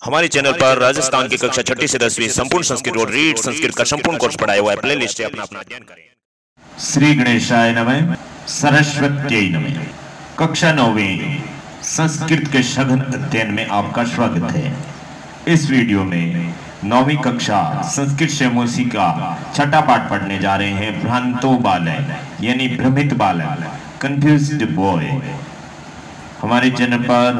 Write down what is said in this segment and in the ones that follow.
हमारे चैनल पर राजस्थान की कक्षा 6ठी से 10वीं संपूर्ण संस्कृत और रीड संस्कृत का संपूर्ण कोर्स पढ़ाया हुआ है। प्लेलिस्ट से अपना अध्ययन करें। श्री गणेशाय नमः, सरस्वत्यै नमः। कक्षा 9वीं संस्कृत के सघन अध्ययन में आपका स्वागत है। इस वीडियो में 9वीं कक्षा संस्कृत शैमोसी का छठा पाठ पढ़ने जा रहे हैं। भ्रांतो बालक यानी भ्रमित बालक, कंफ्यूज्ड बॉय। हमारे चैनल पर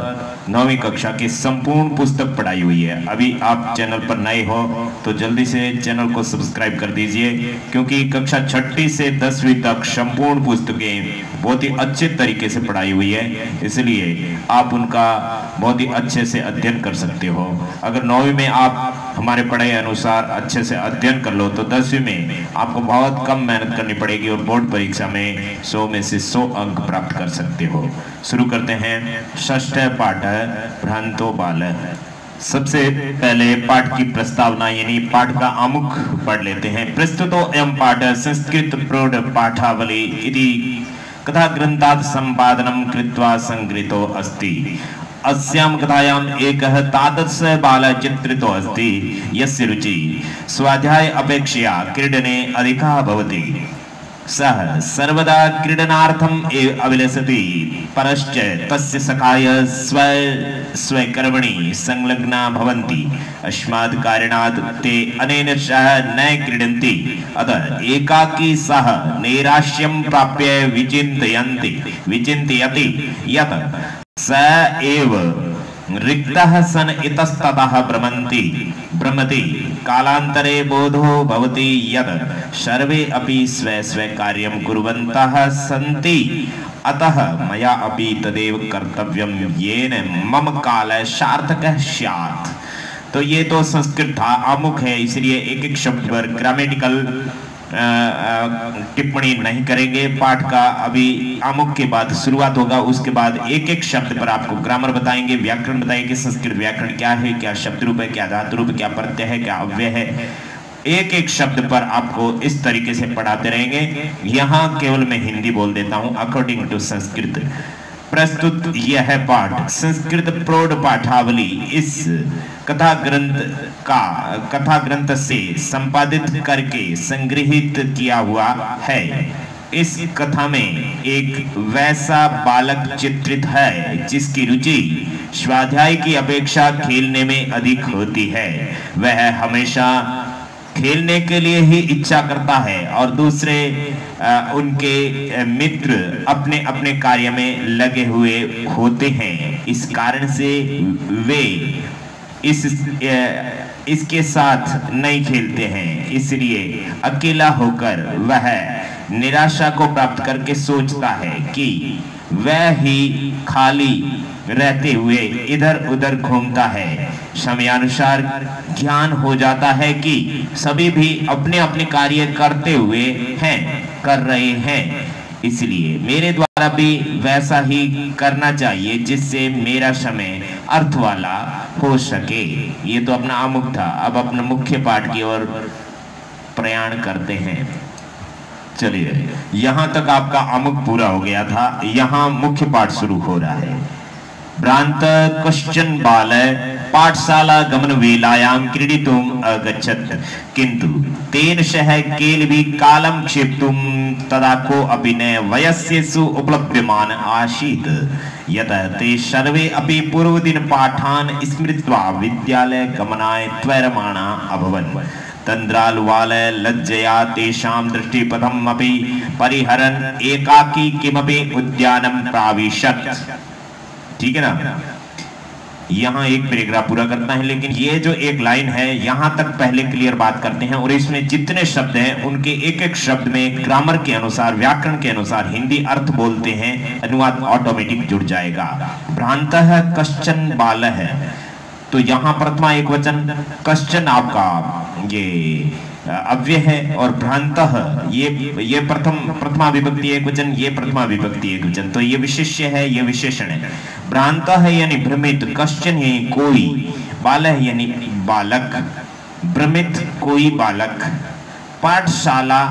9वीं कक्षा की संपूर्ण पुस्तक पढ़ाई हुई है। अभी आप चैनल पर नए हो तो जल्दी से चैनल को सब्सक्राइब कर दीजिए, क्योंकि कक्षा 6ठी से 10वीं तक संपूर्ण पुस्तकें बहुत ही अच्छे तरीके से पढ़ाई हुई है, इसलिए आप उनका बहुत ही अच्छे से अध्ययन कर सकते हो। अगर 9वीं में आप हमारे पढ़ाई अनुसार अच्छे से अध्ययन कर लो तो 10वीं में आपको बहुत कम मेहनत करनी पड़ेगी और बोर्ड परीक्षा में 100 में से 100 अंक प्राप्त कर सकते हो। शुरू करते हैं। षष्ठ पाठ भ्रांतो बालक। सबसे पहले पाठ की प्रस्तावना यानी पाठ का आमुख पढ़ लेते हैं। प्रस्तुतो अयं पाठ संस्कृत प्रौढ़ पाठावली इति कथा ग्रंथात् संपादनं कृत्वा संगृहीतो अस्ति। अस्यां कथायाम् एकः तादृशः बालः चित्रितो अस्ति यस्य रुचि स्वाध्याय अपेक्षया क्रीडने अधिका भवति। सः सर्वदा क्रीडनार्थम् एव अभिलषति, परश्च तस्य सखाय स्वकर्मणि संलग्ना भवन्ति। अस्मात् कारणात् ते अनेन सह न क्रीडन्ति। अतः एकाकी सः नैराश्यं प्राप्य विचिन्तयति यत् स एव रिक्तः सन इतस्ततः भ्रमति। कालांतरे बोधो भवति यत् सर्वे अपि स्व स्व कार्यं कुर्वन्तः सन्ति, अतः मया अपि तदेव कर्तव्यं येन मम कालः सार्थकः स्यात्। तो ये तो संस्कृत था, आमुख है, इसलिए एक एक शब्द पर ग्रामेटिकल टिप्पणी नहीं करेंगे। पाठ का अभी आमुख के बाद शुरुआत होगा, उसके बाद एक एक शब्द पर आपको ग्रामर बताएंगे, व्याकरण बताएंगे। संस्कृत व्याकरण क्या है, क्या शब्द रूप है, क्या धातु रूप, क्या प्रत्यय है, क्या अव्यय है। एक एक शब्द पर आपको इस तरीके से पढ़ाते रहेंगे। यहाँ केवल मैं हिंदी बोल देता हूँ अकॉर्डिंग टू संस्कृत। प्रस्तुत यह पाठ संस्कृत प्रौढ़ पाठावली इस कथा ग्रंथ से संपादित करके संग्रहित किया हुआ है। इस कथा में एक वैसा बालक चित्रित है जिसकी रुचि स्वाध्याय की अपेक्षा खेलने में अधिक होती है। वह हमेशा खेलने के लिए ही इच्छा करता है और दूसरे उनके मित्र अपने अपने कार्य में लगे हुए होते हैं। इस कारण से वे इसके साथ नहीं खेलते हैं, इसलिए अकेला होकर वह निराशा को प्राप्त करके सोचता है कि वह ही खाली रहते हुए इधर उधर घूमता है। समयानुसार ज्ञान हो जाता है कि सभी भी अपने अपने कार्य कर रहे हैं, इसलिए मेरे द्वारा भी वैसा ही करना चाहिए जिससे मेरा समय अर्थ वाला हो सके। ये तो अपना आमुख था। अब अपना मुख्य पाठ की ओर प्रयाण करते हैं। चलिए, यहाँ तक आपका आमुख पूरा हो गया था। यहाँ मुख्य पाठ शुरू हो रहा है। भ्रांत कश्चन बालः पाठशाला गमन वेलायां क्रीडितुम् अगच्छत्, किन्तु तेन सह केलभि कालं क्षेप्तुं तदा कोऽपि न वयस्येषु उपलभ्यमान आसीत्। यतः ते सर्वे अपि पूर्वदिन पाठान् स्मृत्वा विद्यालय गमनाय त्वरमाणा अभवन्। तन्द्रालुवाल लज्जया तेषां दृष्टिपथम् अपि परिहरन् एकाकी किमपि उद्यानं प्राविशत्। ठीक है ना। यहाँ एक पैराग्राफ पूरा करता है, लेकिन ये जो एक लाइन है यहाँ तक पहले क्लियर बात करते हैं, और इसमें जितने शब्द हैं उनके एक एक शब्द में ग्रामर के अनुसार, व्याकरण के अनुसार हिंदी अर्थ बोलते हैं, अनुवाद ऑटोमेटिक जुड़ जाएगा। भ्रांतः कश्चन बालः है, तो यहाँ प्रथमा एक वचन, कश्चन आपका ये अव्यय है, और भ्रांतः ये प्रथमा विभक्ति एक वचन, ये प्रथमा विभक्ति एक वचन, तो ये विशेष्य है, ये विशेषण है। भ्रांतः यानी भ्रमित, कश्चन यानी कोई, बालः यानी बालक, भ्रमित कोई बालक, पाठशाला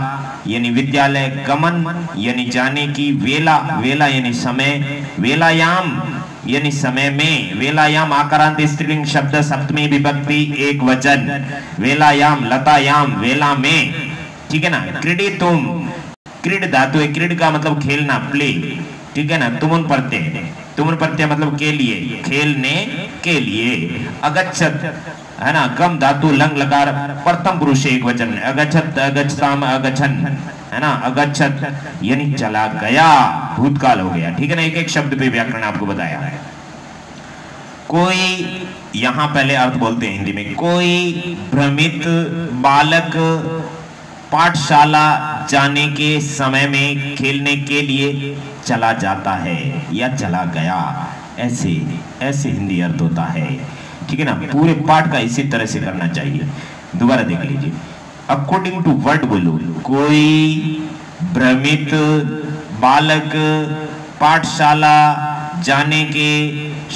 यानी विद्यालय, गमन यानी जाने की, वेला यानी समय, वेलायाम यानी समय में, वेलायाम आकारांत स्त्रीलिंग शब्द सप्तमी विभक्ति एक वचन, वेलायाम लतायाम वेला में, ठीक है ना। क्रीडी तुम, क्रीड धातु है, क्रीड का मतलब खेलना, प्ले, ठीक है ना। तुमुन प्रत्यय, तुमुन प्रत्यय मतलब के लिए, खेलने के लिए। अगच्छत है ना, कम धातु लंग लकार प्रथम पुरुष एक वचन, अगच्छत अगच्छताम अगच्छन है ना, अगच्छत यानी चला गया, भूतकाल हो गया, ठीक है ना। एक एक शब्द पे व्याकरण आपको बताया है। कोई, यहां पहले अर्थ बोलते हैं हिंदी में, कोई भ्रमित बालक पाठशाला जाने के समय में खेलने के लिए चला जाता है या चला गया, ऐसे ऐसे हिंदी अर्थ होता है, ठीक है ना। पूरे पाठ का इसी तरह से करना चाहिए। दोबारा देख लीजिए, अकॉर्डिंग टू वर्ड बोलो, कोई भ्रमित बालक पाठशाला जाने के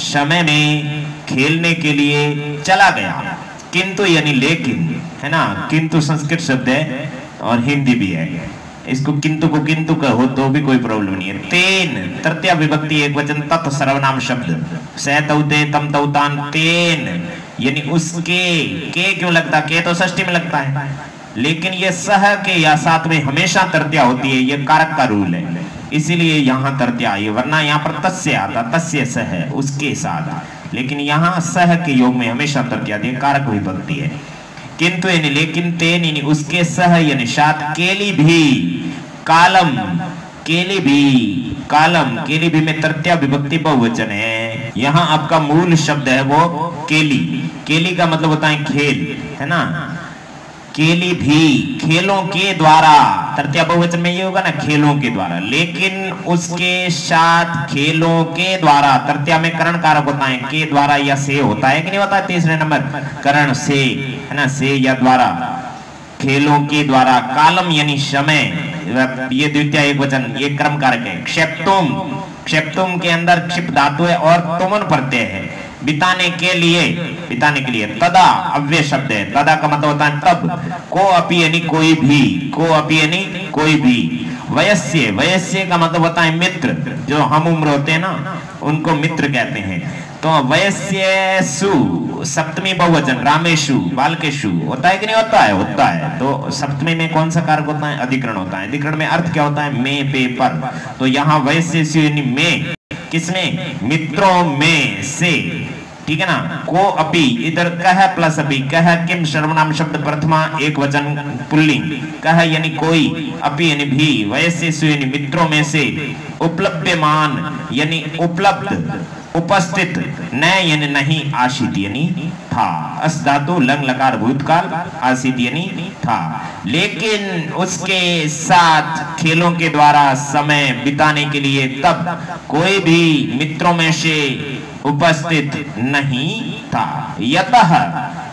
समय में खेलने के लिए चला गया। किंतु यानी लेकिन, है ना, किंतु संस्कृत शब्द है और हिंदी भी है, इसको किंतु को किंतु कहो तो भी कोई प्रॉब्लम नहीं है। तेन तृतीया विभक्ति एक वचन तत् सर्वनाम शब्द, सह तौते तम तौतान, तेन यानी उसके, के क्यों लगता, के तो षष्ठी में लगता है, लेकिन ये सह के या साथ में हमेशा तृतीया होती है, ये कारक का रूल है, इसीलिए यहाँ तृतीया आई, वरना यहाँ पर तस्य आता, तस्य सह उसके साथ, लेकिन यहाँ सह के योग में हमेशा तृतीया आती है, कारक विभक्ति है। किंतु यानी लेकिन, तेन यानी उसके सह यानी साथ, केली भी, कालम, केली भी, कालम, केली भी में तृतीया विभक्ति बहुवचन है। यहाँ आपका मूल शब्द है वो केली, केली का मतलब होता है खेल, है ना। केली भी, खेलों के द्वारा, तृतीया बहुवचन में ये होगा ना, खेलों के द्वारा, लेकिन उसके साथ खेलों के द्वारा, तृतीया में करण कारक होता है, के द्वारा या से होता है कि नहीं होता है, तीसरे नंबर करण से, है ना, से या द्वारा, खेलों के द्वारा। कालम यानी समय, ये द्वितीय एक वचन, ये क्रम कारक है। क्षेप्तुम, क्षेप्तुम के अंदर क्षिप धातु है और तुमन प्रत्यय है, बिताने के लिए, बिताने के लिए। तदा अव्यय शब्द है, तदा का मतलब होता है तब। को अपि यानी कोई भी, को अपि यानी कोई भी। वयस्य, वयस्य का मतलब होता है मित्र, जो हम उम्र होते हैं ना उनको मित्र कहते हैं। तो वयस्यसु सप्तमी बहुवचन, रामेशु बालकेशु, होता है कि नहीं होता है, होता है। तो सप्तमी में कौन सा कारक होता है, अधिकरण होता है। अधिकरण में अर्थ क्या होता है, में पे पर, तो यहाँ वयस्यसु यानी में, किसमें, मित्रों में से, ठीक है ना। को अपि, इधर कह प्लस अपि, कह किम सर्वनाम शब्द प्रथमा एक वचन पुल्लिंग, कह यानी कोई, अपि यानी भी, वयस्यसु यानी मित्रों में से, उपलभ्यमान यानी उपलब्ध, उपस्थित, न यानी नहीं, आशित यानी था, अस धातु लंग लकार भूतकाल, आशित यानी था। लेकिन उसके साथ खेलों के द्वारा समय बिताने के लिए तब कोई भी मित्रों में से उपस्थित नहीं था। यतः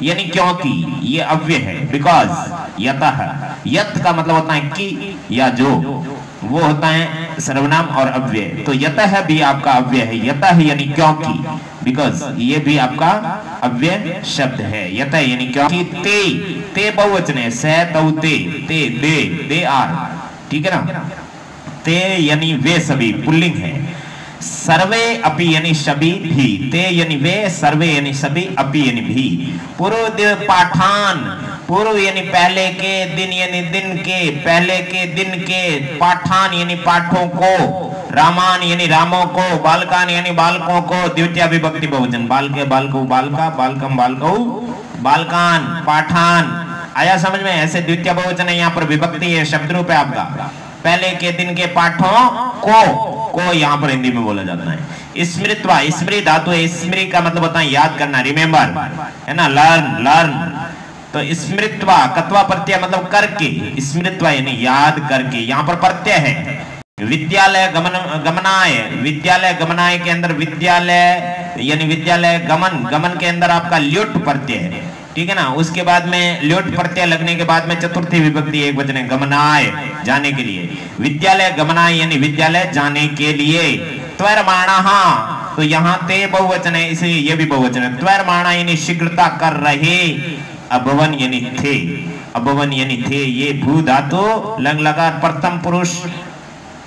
यानी क्योंकि, ये अव्यय है, बिकॉज, यतः, यत का मतलब होता है कि या जो, वो होता है सर्वनाम और अव्यय। तो यतः भी आपका अव्यय है, यतः यानी क्योंकि, बिकॉज ये भी आपका अव्यय शब्द है। यतः यानी क्योंकि। ते, ते बहुवचन है, सह तौ ते, ते दे, दे आर, ठीक है ना। ते यानी वे सभी, पुल्लिंग है। सर्वे अपि यानी सभी भी, ते यानी वे, सर्वे यानी सभी, अपि यानी भी। पूर्व पाठान, पूर्व यानी पहले के, दिन यानी दिन के, पहले के दिन के, पाठान यानी पाठों को, रामान यानी रामों को, बालकान यानी बालकों को, द्वितीय विभक्ति बहुवचन, बालके बालको बालका, बालकम बालकौ बालकान, पाठान। आया समझ में, ऐसे द्वितीय बहुवचन है, यहाँ पर विभक्ति है, शब्द रूप है आपका। पहले के दिन के पाठों को यहाँ पर हिंदी में बोला जाता है। स्मृत्वा, स्मृति धातु है, स्मृति का मतलब होता है याद करना, रिमेम्बर, है ना, लर्न, लर्न। तो स्मृत्वा, कत्वा प्रत्यय मतलब करके, स्मृत्वा यानी याद करके, यहाँ पर प्रत्यय है। विद्यालय गमन, गमनाय, विद्यालय गमनाय के अंदर विद्यालय यानी विद्यालय गमन, गमन के अंदर आपका ल्युट प्रत्यय है, ठीक है ना। उसके बाद में ल्युट प्रत्यय लगने के बाद में चतुर्थी विभक्ति एक वचन है, गमनाय जाने के लिए। विद्यालय गमनाय यानी विद्यालय जाने के लिए। त्वरमाणः, तो यहाँ ते बहुवचन है, इसलिए ये भी बहुवचन है। त्वरमाणः यानी शीघ्रता कर रहे, अभवन यानी थे, अभवन यानी थे। ये भू धातु लंग लकार प्रथम पुरुष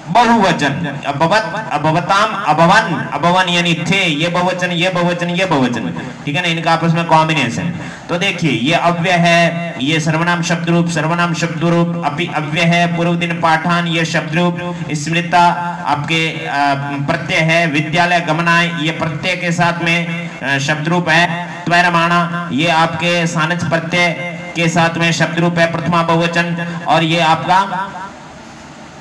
बहुवचन, अभवत, अभवताम, अभवन, अभवन यानी थे, ये बहुवचन, ये बहुवचन, ये बहुवचन, ठीक है ना, इनका आपस में कॉम्बिनेशन। तो देखिए ये अव्यय है, ये सर्वनाम शब्द रूप, सर्वनाम शब्द रूप अपि अव्यय है, पूर्व दिन पाठान ये शब्द रूप, स्मृता आपके प्रत्यय है, विद्यालय गमनाय ये प्रत्यय के साथ में शब्द रूप है, त्वरमाणा ये आपके सानच प्रत्यय के साथ में शब्द रूप है प्रथमा बहुवचन, और ये आपका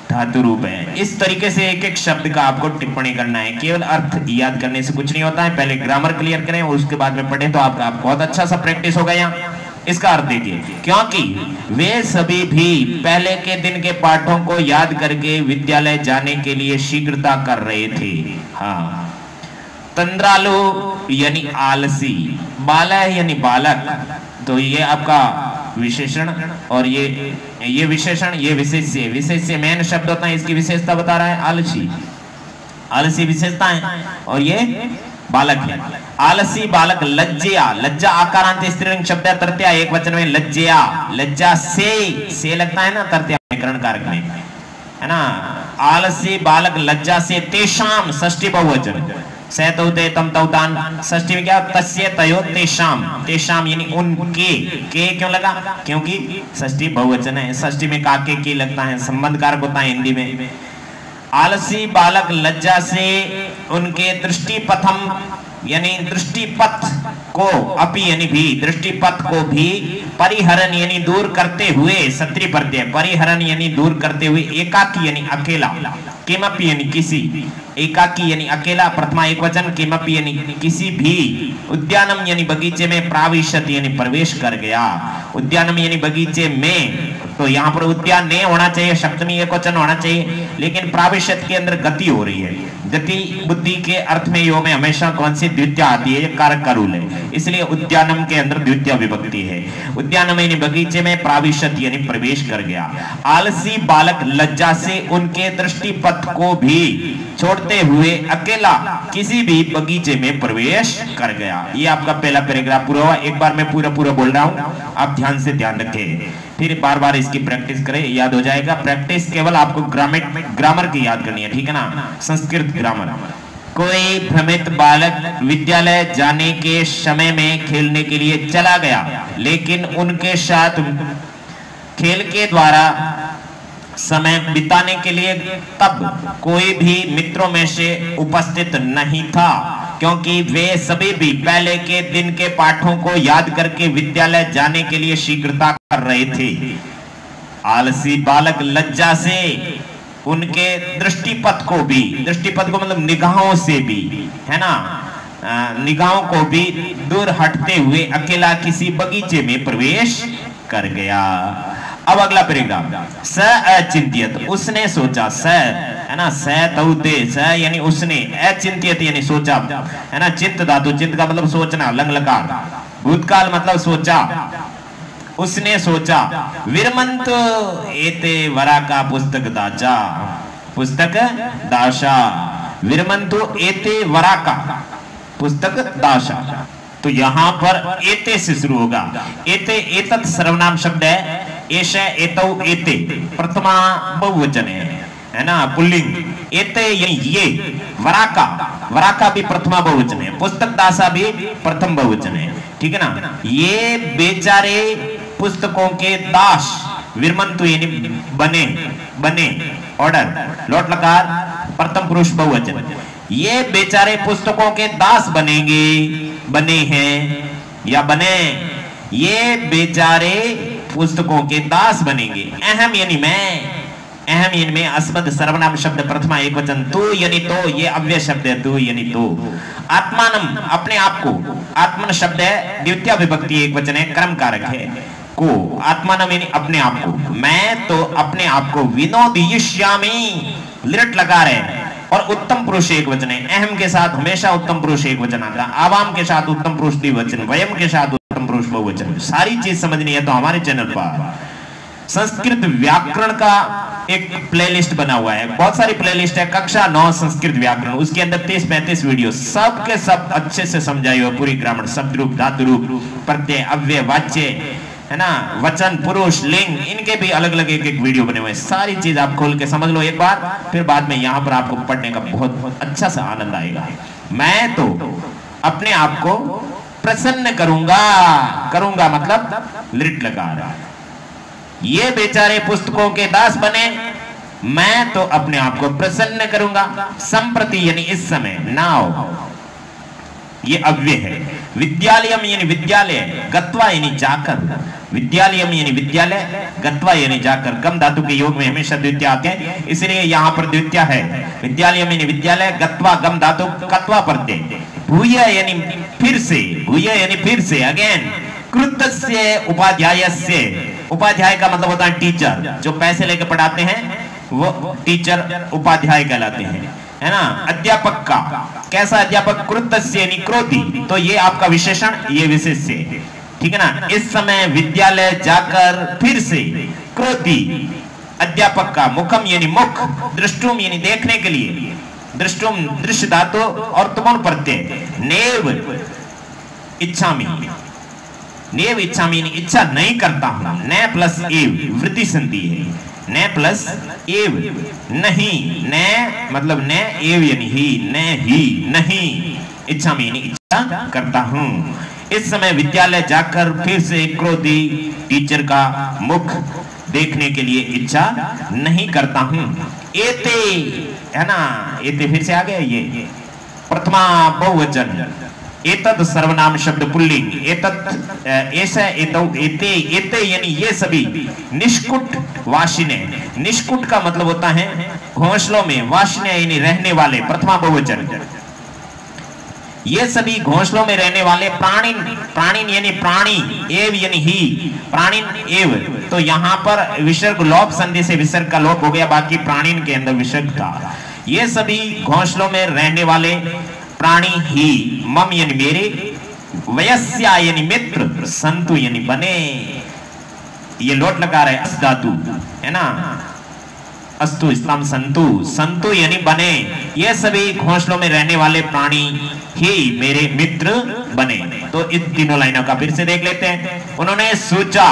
धातु रूप है। इस तरीके से एक एक शब्द का आपको टिप्पणी करना है, केवल अर्थ याद करने से कुछ नहीं होता है, पहले ग्रामर क्लियर करें उसके बाद में पढ़ें तो आपका बहुत अच्छा सा प्रैक्टिस होगा। यहाँ इसका अर्थ देखिए, क्योंकि वे सभी भी पहले के दिन के पाठों को याद करके विद्यालय जाने के लिए शीघ्रता कर रहे थे। हाँ, तंद्रालु यानी आलसी, बाला यानी बालक, तो ये आपका विशेषण, और ये विशेषण, ये विशेष्य, विशेष्य मेन शब्द होता है, इसकी विशेषता बता रहा है आलसी, आलसी विशेषता है, और ये बालक है। आलसी बालक, लज्जिया, लज्जा आकारांत स्त्रीलिंग शब्द है, तृतीया एक वचन में, लज्जिया, लज्जा से लगता है ना तृतीया व्याकरण कारक में, है ना। आलसी बालक लज्जा से, तेषाम षष्ठी बहुवचन, सैतौते तम तौतान, षष्ठी में क्या, तस्य तयो तेषाम, तेषाम यानी उनके, के क्यों लगा, क्योंकि षष्ठी बहुवचन है, षष्ठी में काके के लगता है, संबंध कारक होता है हिंदी में। आलसी बालक लज्जा से उनके दृष्टिपथम यानी दृष्टिपथ को, अपि यानी भी, दृष्टिपथ को भी, परिहरण यानी दूर करते हुए, सत्री प्रत्यय, परिहरण यानी दूर करते हुए, एकाकी यानी अकेला, किमपि यानी किसी, एकाकी यानी अकेला प्रथमा एक वचन, किमपि यानी किसी भी, उद्यानम यानी बगीचे में, प्राविशत यानी प्रवेश कर गया, उद्यानम यानी बगीचे में, तो यहाँ पर उद्यान ने होना चाहिए, सप्तमी एक वचन होना चाहिए, लेकिन प्राविशत के अंदर गति हो रही है, गति बुद्धि के अर्थ में यो में हमेशा कौन सी द्वितीय आती है, ये कारक का रूल है, इसलिए उद्यानम के अंदर द्वितीय विभक्ति है, उद्यानम यानी बगीचे में, प्राविशत यानी प्रवेश कर गया। आलसी बालक लज्जा से उनके दृष्टिपथ को भी छोड़ते हुए अकेला किसी भी बगीचे में प्रवेश कर गया। ये आपका पहला पैराग्राफ पूरा हुआ। एक बार मैं पूरा बोल रहा हूं, आप ध्यान से ध्यान रखें, फिर बार बार इसकी प्रैक्टिस करें, याद हो जाएगा। प्रैक्टिस केवल आपको ग्रामर की याद करनी है, ठीक है ना, संस्कृत ग्रामर। कोई भ्रमित बालक विद्यालय जाने के समय में खेलने के लिए चला गया, लेकिन उनके साथ खेल के द्वारा समय बिताने के लिए तब कोई भी मित्रों में से उपस्थित नहीं था, क्योंकि वे सभी भी पहले के दिन के पाठों को याद करके विद्यालय जाने के लिए शीघ्रता कर रहे थे। आलसी बालक लज्जा से उनके दृष्टिपथ को भी, दृष्टिपथ को मतलब निगाहों से भी, है ना, निगाहों को भी दूर हटते हुए अकेला किसी बगीचे में प्रवेश कर गया। अब अगला पैराग्राफ, स अचिंत्यत, उसने सोचा, स है ना, स तौते, स यानी उसने, अचिंत्यत यानी सोचा, है ना, चित्त धातु, चित्त का मतलब सोचना, लंग लकार, भूतकाल मतलब सोचा, उसने सोचा। विरमंत एते वरा का पुस्तक दाचा, पुस्तक दाशा, विरमंतु एते वरा का पुस्तक दाशा, तो यहां पर एते से शुरू होगा। एते एतत् सर्वनाम शब्द है, एश एतौ एते प्रथमा बहुवचन है ना, पुल्लिंग, एते यानी ये, वराका, वराका भी प्रथमा बहुवचन है, पुस्तक दासा भी प्रथम बहुवचन है, ठीक है ना। ये बेचारे पुस्तकों के दास, विरमंतु यानी बने, बने, ऑर्डर, लोट लकार, प्रथम पुरुष बहुवचन, ये बेचारे पुस्तकों के दास बनेंगे, बने हैं या बने, ये बेचारे पुस्तकों के दास बनेंगे। अहम यानी मैं, अहम यानी मैं, अस्मद सर्वनाम शब्द प्रथमा एक वचन, तू यानी तो, ये अव्यय शब्द है, तू यानी तो। आत्मानम अपने आप को, आत्मन शब्द है, द्वितीय विभक्ति एक वचन है, कर्म कारक है, को, आत्मानम यानी अपने आप को, मैं तो अपने आप को, विनोदयिष्यामि लिरट लगा रहे, और उत्तम पुरुष एक वचन है, अहम के साथ हमेशा उत्तम पुरुष एक वचन आता है, आवाम के साथ उत्तम पुरुष द्विवचन, वयम के साथ उत्तम पुरुष बहुवचन। सारी चीज समझनी है तो हमारे चैनल पर संस्कृत व्याकरण का एक प्लेलिस्ट बना हुआ है, बहुत सारी प्लेलिस्ट है, कक्षा 9 संस्कृत व्याकरण, उसके अंदर 30-35 वीडियो, सब के सब अच्छे से समझाई हुई, पूरी ग्रामर, शब्द रूप, धातु रूप, प्रत्यय, अव्यय, वाच्य, है ना, वचन, पुरुष, लिंग, इनके भी अलग अलग एक एक वीडियो बने हुए हैं। सारी चीज आप खोल के समझ लो एक बार, फिर बाद में यहाँ पर आपको पढ़ने का बहुत अच्छा सा आनंद आएगा। मैं तो अपने आप को प्रसन्न करूंगा, करूंगा मतलब लिट लगा रहा, ये बेचारे पुस्तकों के दास बने, मैं तो अपने आप को प्रसन्न करूंगा। संप्रति यानी इस समय, नाउ ये अव्यय है। विद्यालयम यानी विद्यालय, गत्वा यानी जाकर, विद्यालयम यानी विद्यालय, गत्वा यानी जाकर। गम धातु के योग में हमेशा द्वितीय आते हैं, इसलिए यहाँ पर द्वितीय है। विद्यालयम यानी विद्यालय, गत्वा गम धातु कत्वा प्रत्यय। भूय यानी फिर से, भूय यानी फिर से, अगेन। कृतस्य उपाध्यायस्य, उपाध्याय का मतलब होता है टीचर, जो पैसे लेके पढ़ाते हैं वो टीचर उपाध्याय कहलाते हैं, है ना। अध्यापक का, कैसा अध्यापक? कृतस्य यानी क्रोधी, तो ये आपका विशेषण, ये विशेष्य, ठीक है ना। इस समय विद्यालय जाकर फिर से, क्रोधी अध्यापक का। मुखम यानी मुख, दृष्टुम यानी देखने के लिए, दृष्टुम दृश्य धातु और तुमन प्रत्यय। नेव इच्छामि, नेव इच्छामि यानी इच्छा नहीं करता हूं। न प्लस एव वृद्धि संधि है, न प्लस एव, नहीं, न मतलब न, एव यानी ही, न ही, नहीं, इच्छा में यानी इच्छा करता हूं। इस समय विद्यालय जाकर फिर से क्रोधी टीचर का मुख देखने के लिए इच्छा नहीं करता हूं। एते, है ना, एते फिर से आ गया, ये प्रथमा बहुवचन। एतद सर्वनाम शब्द पुल्लिंग, एतद ऐसा, एतौ एते, एते यानी ये सभी। निष्कुट वाशिने, निष्कुट का मतलब होता है घोंसलों में, वाशिने यानी रहने वाले, प्रथमा बहुवचन। ये सभी घोंसलों में रहने वाले। प्राणिन, प्राणिन यानी प्राणी, एव यानी ही, प्राणिन एव। तो यहाँ पर विसर्ग लोप संधि से विसर्ग का लोप हो गया, बाकी प्राणिन के अंदर विसर्ग था। ये सभी घोंसलों में रहने वाले प्राणी ही, मम यानी मेरे, वयस्या यानी मित्र, संतु यानी बने, ये लोट लगा रहे अस धातु, है ना। अस्तु इस्लाम संतु, संतु यानी बने। ये सभी घोंसलों में रहने वाले प्राणी ही मेरे मित्र बने। तो इन तीनों लाइनों का फिर से देख लेते हैं। उन्होंने सोचा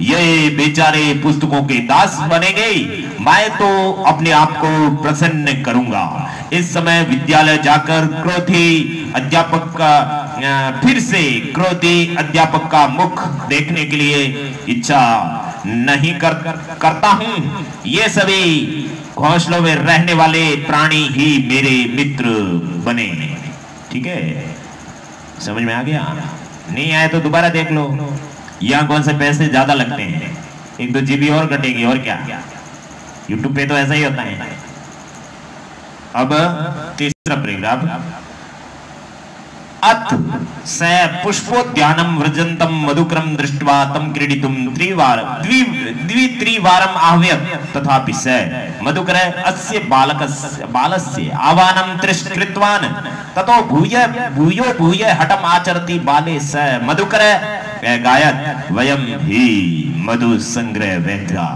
ये बेचारे पुस्तकों के दास बनेंगे, मैं तो अपने आप को प्रसन्न करूंगा। इस समय विद्यालय जाकर क्रोधी अध्यापक का, फिर से क्रोधी अध्यापक का मुख देखने के लिए इच्छा नहीं करता हूं। ये सभी घोंसलों में रहने वाले प्राणी ही मेरे मित्र बने। ठीक है, समझ में आ गया? नहीं आया तो दोबारा देख लो। यहाँ कौन से पैसे ज्यादा लगते हैं, 1-2 GB और कटेगी, और क्या। YouTube पे तो ऐसा ही होता है। अब तीसरा पैराग्राफ। अथ स पुष्पोद्यानं व्रजन्तं मधुकरं दृष्ट्वा तं क्रीडितुं द्वित्रिवारम् आह्वयत्, तथापि स मधुकर अस्य बालस्य आह्वानं तिरस्कृतवान्। ततो भूय हठम् आचरति बाले स मधुकर गायत् वयं हि मधु संग्रह वेद्या।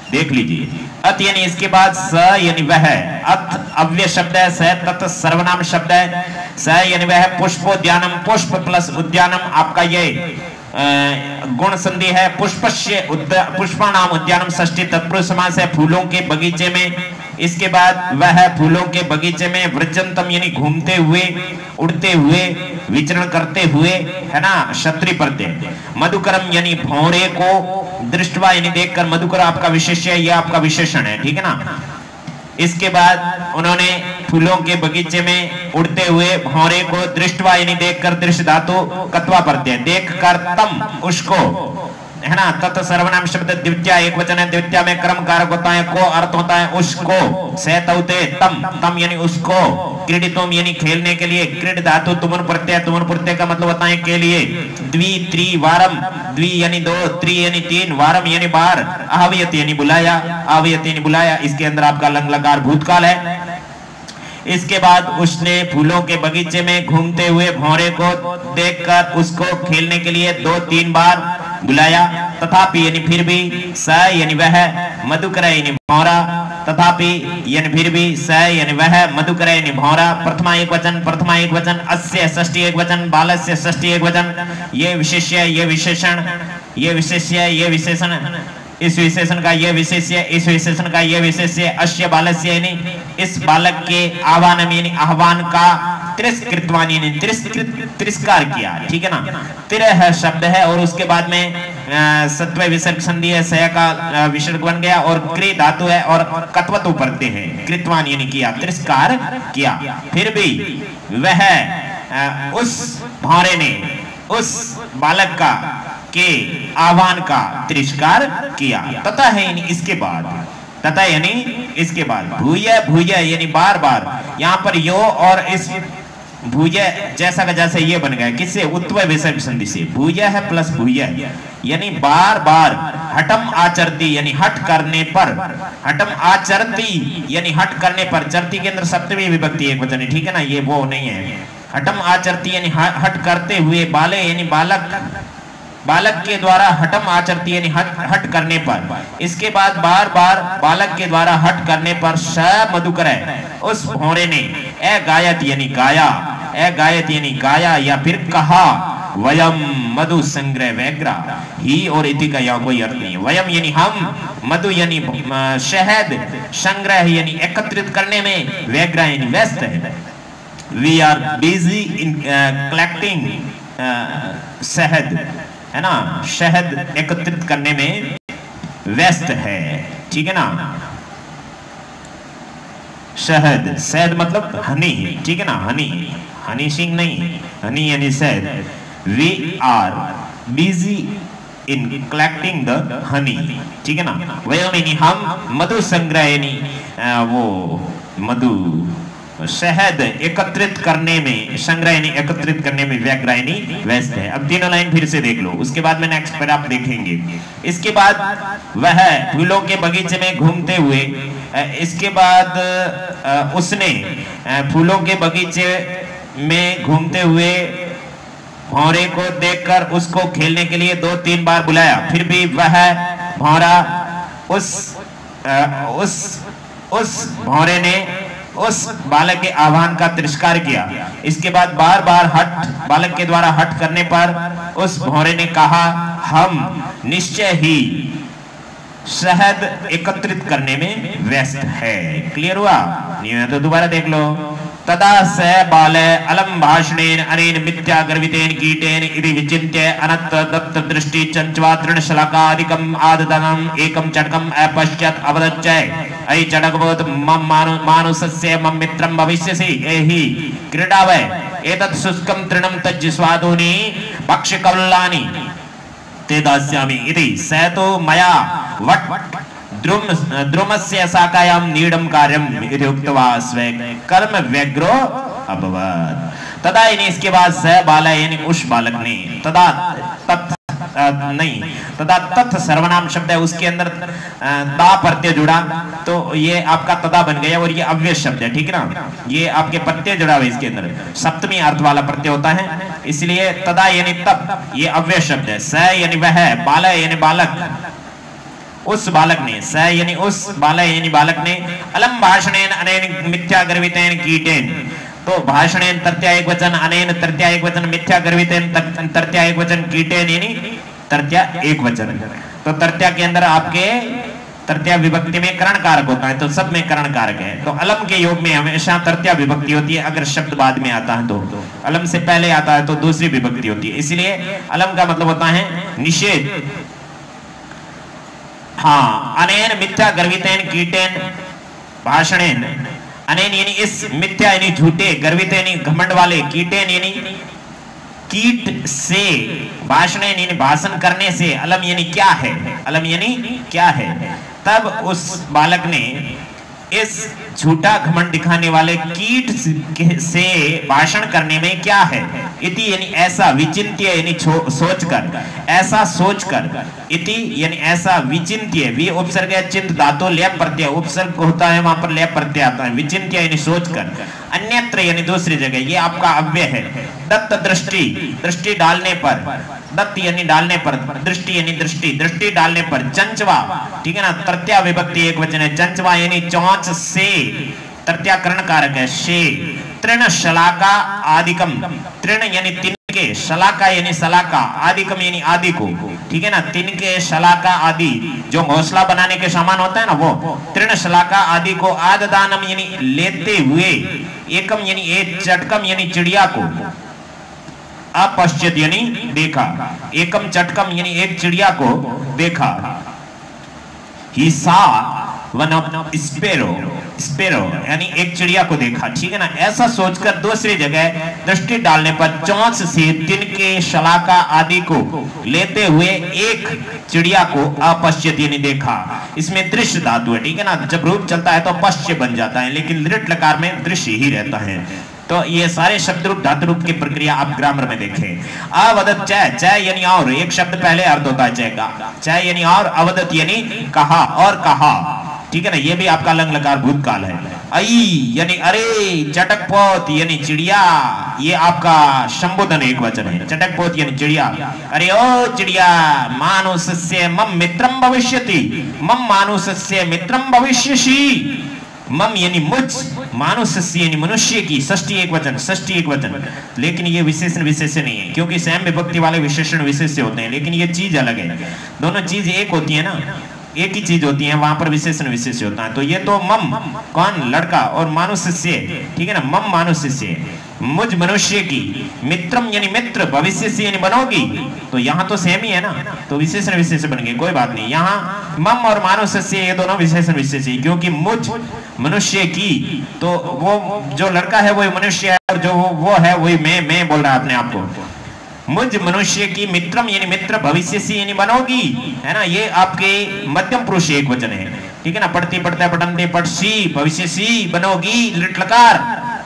देख लीजिए, अत यानी इसके बाद स यानी वह, अत अव्यय शब्द है, स तत् सर्वनाम शब्द है। स यानी वह, पुष्पोद्यानम, पुष्प प्लस उद्यानम आपका ये गुण संधि है। पुष्पस्य पुष्पाणाम उद्यानम षष्ठी तत्पुरुष समास है, फूलों के बगीचे में। इसके बाद वह फूलों के बगीचे में, व्रजंतम यानी घूमते हुए, उड़ते हुए, विचरण करते हुए, है ना, क्षत्रि प्रत्यय। मधुकरम यानी भौरे को, दृष्टवा यानी देखकर, मधुकर आपका विशेष्य है, यह आपका विशेषण है, ठीक है ना। इसके बाद उन्होंने फूलों के बगीचे में उड़ते हुए भौरे को, दृष्टवा यानी देखकर, दृश्य धातु कत्वा प्रत्यय, देखकर, तम उसको, है ना। तत् सर्वनाम शब्द द्वितीय एक वचन है, द्वितीय में कर्म कारक होता है, को अर्थ होता है उसको, सहतौते तम, तम यानी उसको, क्रीडितुम यानी खेलने के लिए, क्रीड धातु तुमन प्रत्यय, तुमन प्रत्यय का मतलब होता है के लिए। द्वित्रिवारम, द्वि यानी 2, त्रि यानी 3, वारम यानी बार, आहवयत यानी बुलाया, आहवयत यानी बुलाया। इसके अंदर आपका लंग लकार भूतकाल है। इसके बाद उसने फूलों के बगीचे में घूमते हुए भौरे को देखकर उसको खेलने के लिए 2-3 बार बुलाया। तथापि यानी फिर भी, स यानी वह, मधुकर यानी भौरा, तथापि यानी फिर भी, स यानी वह, मधुकर यानी भौरा, प्रथमा एक वचन, अस्य षष्ठी एक वचन, बालस्य षष्ठी एक वचन, ये विशेष्य, ये विशेषण, ये विशेष्य, ये विशेषण, इस विशेषण का ये विशेष्य, इस विशेषण का ये विशेष्य, अश्य बालस्य यानी इस बालक के आह्वान यानी आह्वान का तिरस्कृतवान यानी तिरस्कार किया, ठीक है ना। तिरह शब्द है और उसके बाद में सत्व विसर्ग संधि है, सय का विसर्ग बन गया और क्रि धातु है और कत्वतु प्रत्यय है, कृतवान यानी किया, तिरस्कार किया। फिर भी वह उस भौरे ने उस बालक का के आह्वान का तिरस्कार किया। तथा है यानी इसके बाद, तथा यानी इसके बाद, भूय भूय यानी बार बार, यहाँ पर यो और इस भूय जैसा का जैसे ये बन गया, किससे, उत्व विसर्ग संधि से, भूय है प्लस भूय यानी बार बार, हठम आचरती यानी हट करने पर, हठम आचरती यानी हट करने पर, चरती के अंदर सप्तमी विभक्ति एक वचन है, ठीक है ना, ये वो नहीं है। हठम आचरती यानी हट करते हुए, बाले यानी बालक, बालक के द्वारा हठम आचरती यानी हट करने पर, इसके बाद बार बार बालक के द्वारा हट करने पर, स मधुकर उस भौरे ने, ए गायत यानी गाया, ए गायत यानी गाया या फिर कहा, वयम मधु संग्रह वैग्रा, ही और इति का यहाँ कोई अर्थ नहीं है। वयम यानी हम, मधु यानी शहद, संग्रह यानी एकत्रित करने में, वैग्रा यानी व्यस्त है। We are busy in collecting shahad, है ना, शहद एकत्रित करने में व्यस्त है, ठीक है ना। शहद, शहद मतलब हनी, ठीक है ना, हनी, हनी सिंह नहीं, हनी यानी शहद। We are busy in collecting the honey, ठीक है ना। वयम यानी हम, मधु संग्रह यानी वो मधु, शहद एकत्रित करने में, संग्रह यानी एकत्रित करने में, व्याग्रा यानी व्यस्त है। अब तीनों लाइन फिर से देख लो, उसके बाद में नेक्स्ट पर आप देखेंगे। इसके बाद वह फूलों के बगीचे में घूमते हुए, इसके बाद उसने फूलों के बगीचे में घूमते हुए भौरे को देखकर उसको खेलने के लिए 2-3 बार बुलाया, फिर भी वह भौरा उस भौरे ने उस बालक के आह्वान का तिरस्कार किया। इसके बाद बार बार बालक के द्वारा हट करने पर उस भौरे ने कहा, हम निश्चय ही शहद एकत्रित करने में व्यस्त है। क्लियर हुआ? नहीं तो दोबारा देख लो। तदा स बाल अलम भाषणेन अनेन मिथ्या गर्वितेन कीटेन इति विचिन्त्य अनत्त दत्त दृष्टि चंचवा तृणशलाकादिकम् आददनम् एकं चटकम् अपश्यत् अवदच्च, अयि चटकवत् मम मानुषस्य मम मित्रं भविष्यसि, एहि क्रीडावै एतत् शुष्कं तृणं तज्ज स्वादूनि भक्ष्यकौल्लानि ते दास्यामि इति स तु मया वट् द्रुमस्य शाखायां नीडम कार्यम इति उक्त्वा स्वे कर्म व्यग्रो अभवत्। तदा यानी इसके बाद स बाला यानी उस बालक ने, तदा तत् सर्वनाम शब्द है, उसके अंदर ता प्रत्यय जुड़ा तो ये आपका तदा बन गया और ये अव्यय शब्द है, ठीक है ना। ये आपके प्रत्यय जुड़ा हुआ, इसके अंदर सप्तमी अर्थ वाला प्रत्यय होता है, इसलिए तदा यानी तब, ये अव्यय शब्द है। स यानी वह, बाला यानी बालक, उस बालक ने, स यानी उस बाला यानी बालक ने, अलम भाषणेन अनेन मिथ्या गर्वितेन कीटेन, तो भाषणेन तृतीया एक वचन, अनेन तृतीया एक वचन, मिथ्या गर्वितेन तृतीया एक वचन, कीटेन यानी तृतीया एक वचन। तो तृतीया के अंदर आपके तृतीया विभक्ति में करण कारक होता है, तो सब में करण कारक है। तो अलम के योग में हमेशा तृतीया विभक्ति होती है, अगर शब्द बाद में आता है तो अलम से पहले आता है तो दूसरी विभक्ति होती है, इसलिए अलम का मतलब होता है निषेध। हाँ, अनेन मिथ्या गर्वितेन कीटेन भाषणेन, अनेन यानी इस, मिथ्या यानी झूठे, गर्वितेन यानी घमंड वाले, कीटेन यानी कीट से, भाषणेन यानी भाषण करने से, अलम यानी क्या है, अलम यानी क्या है। तब उस बालक ने इस झूठा घमंड दिखाने वाले कीट से भाषण करने में क्या है, इति यानी ऐसा, विचिंत्य यानी सोचकर, ऐसा सोचकर, इति यानी ऐसा, विचिंत्य, वि उपसर्ग है, चिंत धातु लेप प्रत्यय, उपसर्ग होता है वहां पर लेप प्रत्यय आता है, विचिंत्य यानी सोचकर, अन्यत्र यानी दूसरी जगह, ये आपका अव्यय है। दत्त दृष्टि, दृष्टि डालने पर, दत्त यानी डालने पर, दृष्टि यानी दृष्टि, दृष्टि डालने पर, चंचवा, ठीक है ना, तृतीया विभक्ति एक वचन है, चंचवा यानी चौंच से, तृतीयाकरण कारक है शे, तृण शलाका आदिकम, तृण यानी तिनके, शलाका यानी शलाका, आदिकम यानी आदि को, ठीक है ना, तिनके शलाका आदि जो घोंसला बनाने के सामान होता है ना वो, तृण शलाका आदि को, आददानम यानी लेते हुए, एकम यानी एक, चटकम यानी चिड़िया को, अपश्चित यानी देखा, एकम चटकम यानी एक चिड़िया को देखा, ही सा वन ऑफ स्पेरो, स्पेरो यानी एक चिड़िया को देखा, ठीक है ना। ऐसा सोचकर दूसरी जगह दृष्टि डालने पर चौंच से तिनके शलाका आदि को लेते हुए एक चिड़िया को अपश्चित यानी देखा। इसमें दृश्य धातु है, ठीक है ना, जब रूप चलता है तो पश्य बन जाता है, लेकिन लिट लकार में दृश्य ही रहता है। तो ये सारे शब्द रूप धातु रूप की प्रक्रिया आप ग्रामर में देखें। अवदत चय, चय यानी और, एक शब्द पहले अर्थ होता है चय का, चय यानी और, अवदत यानी कहा और कहा, ठीक है ना, ये भी आपका लंग लकार भूतकाल है। आई यानी अरे, चटकपोत यानी चिड़िया, ये आपका संबोधन एक वचन है, चटकपोत यानी चिड़िया, अरे ओ चिड़िया, मानुषस्य मम मित्रम भविष्यति, मम मानुषस्य मित्रम भविष्यसि, मम यानी मुझ, मानुष्य यानी मनुष्य की, षष्ठी एक वचन, षष्ठी एक वचन, लेकिन ये विशेषण विशेष्य नहीं है, क्योंकि सैम विभक्ति वाले विशेषण विशेष्य होते हैं, लेकिन ये चीज अलग है, दोनों चीज एक होती है ना, एक ही चीज होती है, वहां पर विशेषण विशेष्य होता है। तो ये तो मम कौन, लड़का, और मानुष्य से, ठीक है ना, मम मानुष्य से, मुझ मनुष्य की, मित्रम यानी मित्र, भविष्य से यानी बनोगी, तो यहाँ तो सेम ही है ना, तो विशेषण विशेष्य बन गए, कोई बात नहीं। यहाँ मम और मानुष्य से ये दोनों विशेषण विशेष्य, क्योंकि मुझ मनुष्य की, तो वो जो लड़का है वही मनुष्य है, और जो वो है वही मैं बोल रहा है अपने आप को, मुझ मनुष्य की, मित्रम यानी मित्र, भविष्य से यानी बनोगी, है ना, ये आपके मध्यम पुरुष एक वचन है, ठीक है ना, पढ़ती पढ़ते पढ़ते पढ़सी, भविष्य सी बनोगी, लिट लकार,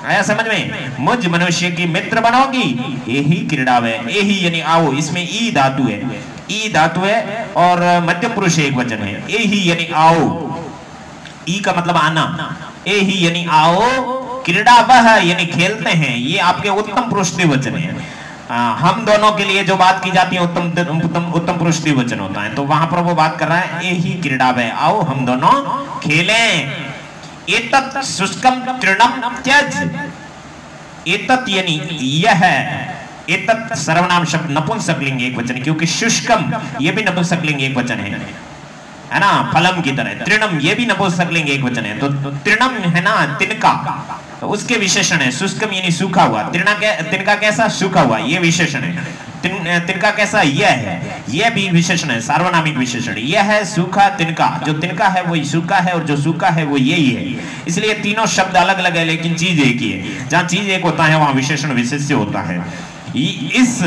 आया समझ में, मुझ मनुष्य की मित्र बनोगी, यही क्रीड़ा है, यही यानी आओ, इसमें ई धातु है, ई धातु है, और मध्यम पुरुष एक वचन है, यही यानी आओ, ई का मतलब आना, यही यानी आओ, क्रीड़ा वह यानी खेलते हैं, ये आपके उत्तम पुरुष द्विवचन है। हम दोनों के लिए जो बात की जाती है उत्तम पुरुष द्विवचन होता है, तो वहां पर वो बात कर रहा है यही क्रीड़ा है, आओ हम दोनों खेलें। एतत् शुष्कम तृणम त्यज, एतत् यानी यह, एतत् सर्वनाम शब्द नपुंसकलिंग एक वचन, क्योंकि शुष्कम ये भी नपुंसकलिंग एक वचन है ना, फलम की तरह, तृणम ये भी नपुंसकलिंग एक वचन है, तो तृणम है ना तिनका, तो उसके विशेषण है, शुष्कम यानी सूखा हुआ, तिनका कैसा, सूखा हुआ, ये विशेषण है, तिनका कैसा, यह है, यह भी विशेषण है, सार्वनामिक विशेषण, यह है सूखा तिनका, जो तिनका है वही सूखा है, और जो सूखा है वो यही है, इसलिए तीनों शब्द अलग अलग है, लेकिन चीज एक ही है, जहां चीज एक होता है वहां विशेषण विशेष्य होता है। इस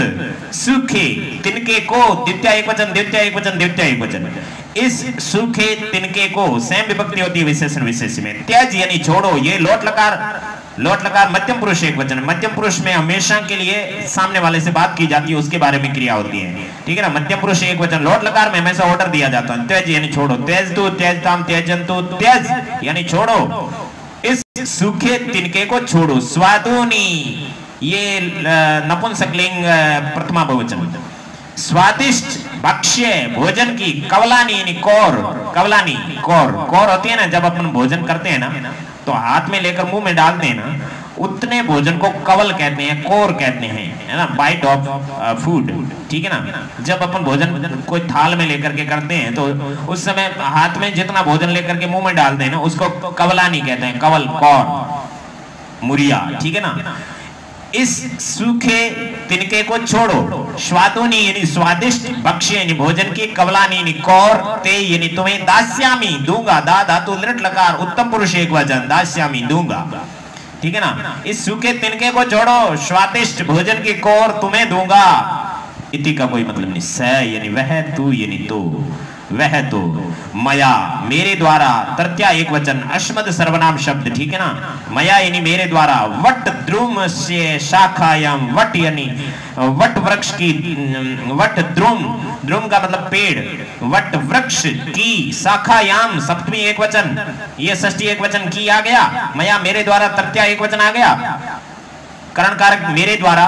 सूखे तिनके को, द्वितीय एक वचन, द्वितीय एक वचन, द्वितीय एक वचन, इस सूखे तिनके को, सेम विभक्ति होती है विशेषण विशेष्य में, त्याज यानी छोड़ो, ये लोट लकार, लोट लकार मध्यम पुरुष एक वचन, मध्यम पुरुष में हमेशा के लिए सामने वाले से बात की जाती है, उसके बारे में क्रिया होती है, ठीक है ना, मध्यम पुरुष एक वचन, लोट लकार में हमेशा ऑर्डर दिया जाता है, त्याज यानी छोड़ो, त्यज तू, त्यज ताम, त्यजंतु, त्यज यानी छोड़ो, इस सूखे तिनके को छोड़ो, स्वादुनी ये नपुंसकलिंग प्रथमा बहुवचन, स्वादिष्ट भक्ष्य भोजन की, कवलानी यानी कौर, कवलानी कौर, कौर होती है ना, जब अपन भोजन करते हैं ना, तो हाथ में लेकर मुंह में डालते हैं ना, उतने भोजन को कवल कहते हैं, कौर कहते हैं, है ना, बाइट ऑफ फूड, ठीक है ना, जब अपन भोजन कोई थाल में लेकर के करते हैं, तो उस समय हाथ में जितना भोजन लेकर के मुंह में डालते हैं ना, उसको कवलानी कहते हैं, कवल, कौर, मुरिया, ठीक है ना। इस सूखे तिनके को छोड़ो, स्वादुनी यानी स्वादिष्ट, भक्ष्य यानी भोजन की, कवलानी यानी कौर, ते यानी तुम्हें, दास्यामी दूंगा, दा धातु लिट लकार, उत्तम पुरुष एक वचन, दास्यामी दूंगा, ठीक है ना, इस सूखे तिनके को छोड़ो, स्वादिष्ट भोजन की कौर तुम्हें दूंगा, इति का कोई मतलब नहीं, स यानी वह, तू यानी तो, वह तो, मया मेरे द्वारा, तृतीया एक वचन, अस्मद सर्वनाम शब्द, ठीक है ना, मया यानी मेरे द्वारा, वट द्रुम से शाखायाम, वट यानी वट वृक्ष की, वट द्रुम, द्रुम का मतलब पेड़, वट वृक्ष की, शाखायाम सप्तमी एक वचन, ये षष्ठी एक वचन की आ गया, मया मेरे द्वारा तृतीया एक वचन आ गया, करण कारक मेरे द्वारा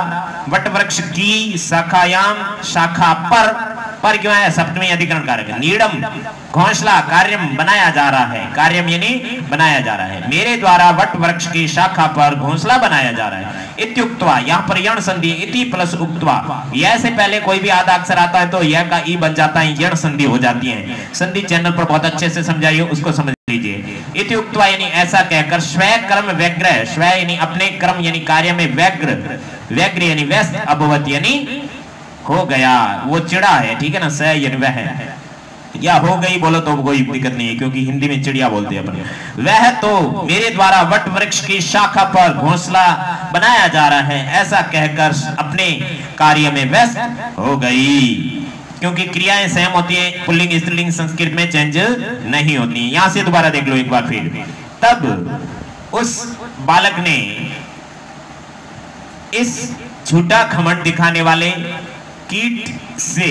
वट वृक्ष की शाखा पर क्यों है? सप्तमी अधिकरण कारक। नीडम घोंसला कार्यम बनाया जा रहा है, कार्यम यानी बनाया जा रहा है। मेरे द्वारा वट वृक्ष की शाखा पर घोंसला बनाया जा रहा है। इत्युक्त्वा यहाँ पर यण संधि इति प्लस उक्त्वा, यह से पहले कोई भी आधा अक्षर आता है तो यह का ई बन जाता है, यण संधि हो जाती है। संधि चैनल पर बहुत अच्छे से समझाइए, उसको समझ लीजिए। इत्युक्त्वा यानी ऐसा कहकर स्वय कर्म व्यग्र, स्वय यानी अपने कर्म यानी कार्य में व्यग्र यानी व्यस्त, अभवत यानी हो गया, वो चिड़ा है, ठीक है ना। स यानी वह है, या हो गई बोलो तो कोई दिक्कत नहीं है, क्योंकि हिंदी में चिड़िया बोलते हैं अपन। वह तो मेरे द्वारा वट वृक्ष की शाखा पर घोंसला बनाया जा रहा है, ऐसा कहकर अपने कार्य में व्यस्त हो गई। क्योंकि क्रियाएं सेम होती हैं, पुल्लिंग स्त्रीलिंग संस्कृत में चेंज नहीं होती। यहां से दोबारा देख लो एक बार फिर। तब उस बालक ने इस झूठा घमंड दिखाने वाले कीट से